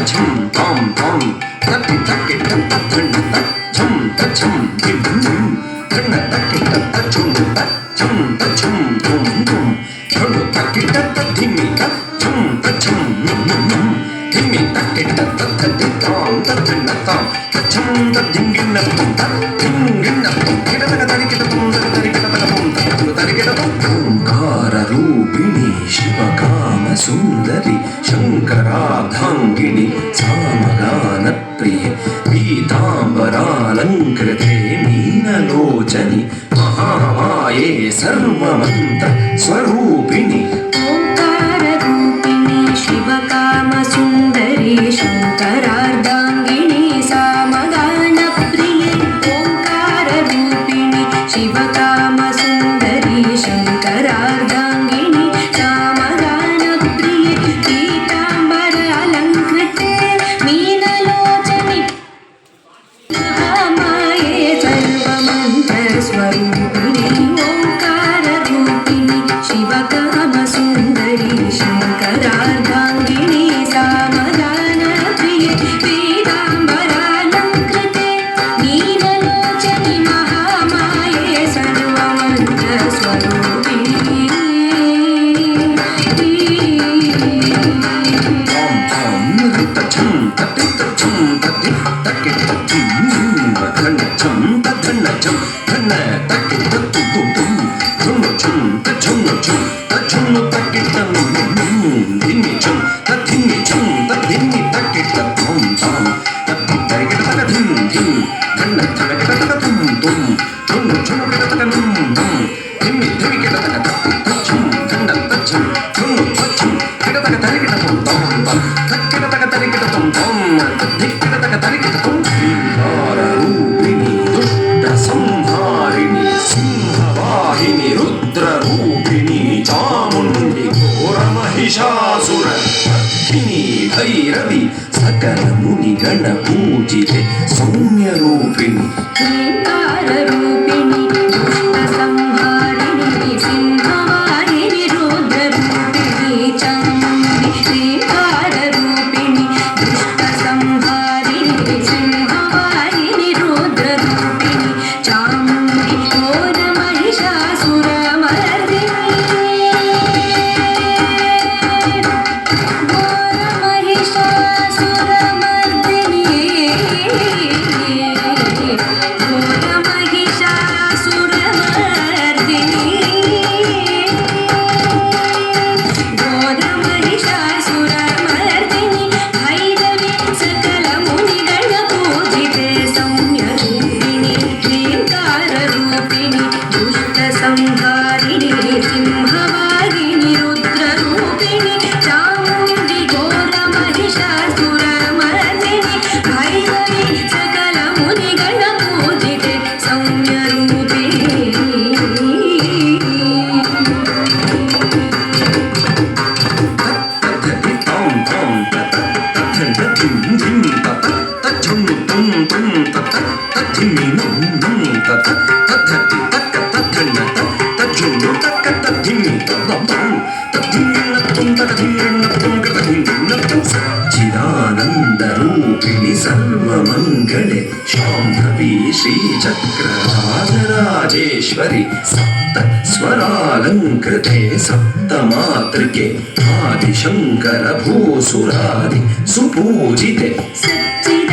ఛం తాం తాం తట్టి తక్కి తత్త ధన్న ఛం తచ్చం ధిం ధిం ధన్న తక్కి తత్త ఛం ఛం తచ్చం ధుం ధుం ధను తక్కి తత్త ధిమి ఛం తచ్చం ధిమి తక్కి తత్త ధి తాం తద్ధన్న తాం తచ్చం తద్ధింగిన్న ధింగిన్న కిడతక తరికిటతం తరికిటతకం తరికిటతం ఓంకార రూపిణి శివకామ సుందరి శంకరార్ధాంగిణి సామగాన ప్రియ పీతాంబరాలంకృతే మీనలోచని మహామాయే సర్వమంత్ర స్వరూపిణి ఓంకార రూపిణి శివకామ సుందరి శంకరార్ధాంగిని సామగాన ప్రియ ఓంకార రూపిణి శివకామ సుందరి శంకరార్ధాంగిని సామగాన ప్రియ పీతాంబర అలంకృతే మీనలోచని మహామాయే సర్వమంత్ర స్వరూపిణి ఓంకార రూపిణి శివకామ సుందరి శంకరార్ధాంగిని సామగాన ప్రియ పీతాంబరాలంకృతే మీనలోచని మహామాయే సర్వమంత్ర స్వరూపిణి తాం తాం తచ్చం తట్టి తచ్చం తట్టి తక్కి తచ్చం ధన్న ఛం తద్ధన్న ఛం ధన్న తక్కి తత్తు దుం దుం ధును ఛం తచ్చం ఛం తచ్చం తక్కి తం ధిమి ఛం తద్ధిమి ఛం తద్ధిమి తక్కి తత్వం తాం తత్తి తరికిటతక ధిం ధిం ధన్న తరకిటతక తుం తుం ధును ఛం కిటతక నం నం ధిమి ధిమి కిటతక తత్తి తచ్చం ధన్న తచ్చం ధును తచ్చం కిటతక తరికిటతం తాం తాం తక్కిటతక తరికిటతం తాం తద్ధిక్కిటతక తరికిటతం ఓంకార రూపిణి దుష్ట సంహారిణి సింహవాహిని రుద్ర రూపిణి చాముండి ఘోర మహిషాసుర మర్దిని భైరవి సకల ముని గణ పూజితే సౌమ్య రూపిణి ఓంకార రూపిణి దుష్ట సంహారిణి సింహవాహిని రుద్ర రూపిణి చాముండి ఓంకార రూపిణి దుష్ట సంహారిణి సింహవాహిని రుద్ర రూపిణి చాముండి ఘోర మహిషాసుర మర్దిని ఘోర మహిషాసుర మర్దిని ఘోర మహిషాసుర మర్దిని ఘోర మహిషాసుర మర్దిని భైరవి సకల మునిగణ పూజితే సౌమ్య రూపిణి ఓంకార రూపిణి దుష్ట సంహారిణి సింహవాహిని రుద్ర రూపిణి చాముండి ఘోర మహిషాసుర మర్దిని భైరవి సకల మునిగణ పూజితే సౌమ్య రూపిణి తద్ధి తాం తాం తత తద్ధన్న ధిం ధిం తత తచ్చం తుం తుం తత తద్ధిమి నం నం తత తద్ధతి తక్క తద్ధన్న తజ్జుండు తక్క తద్ధిమి తద్దం తం తద్ధిమిన్న తుం తక ధిమిన్న తుం కృత ధిమిన్న తుం చిదానంద రూపిణి సర్వమంగళే శాంభవి శ్రీచక్రరాజరాజేశ్వరి సప్త స్వరాలంకృతే సప్తమాతృకే ఆదిశంకర భూసురాది సుపూజితే సచ్చిదానంద